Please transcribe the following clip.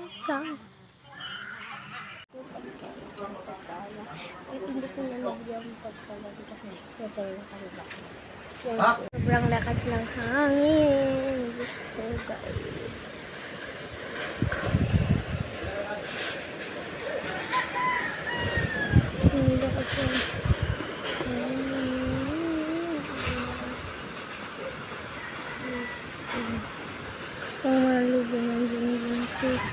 Saan? Hindi ko nalagyan yung pagkalagay kasi total na kami ba. Sobrang lakas ng hangin. Diyos ko guys. Ang lakas ng hangin. Pang malubo ng buntis.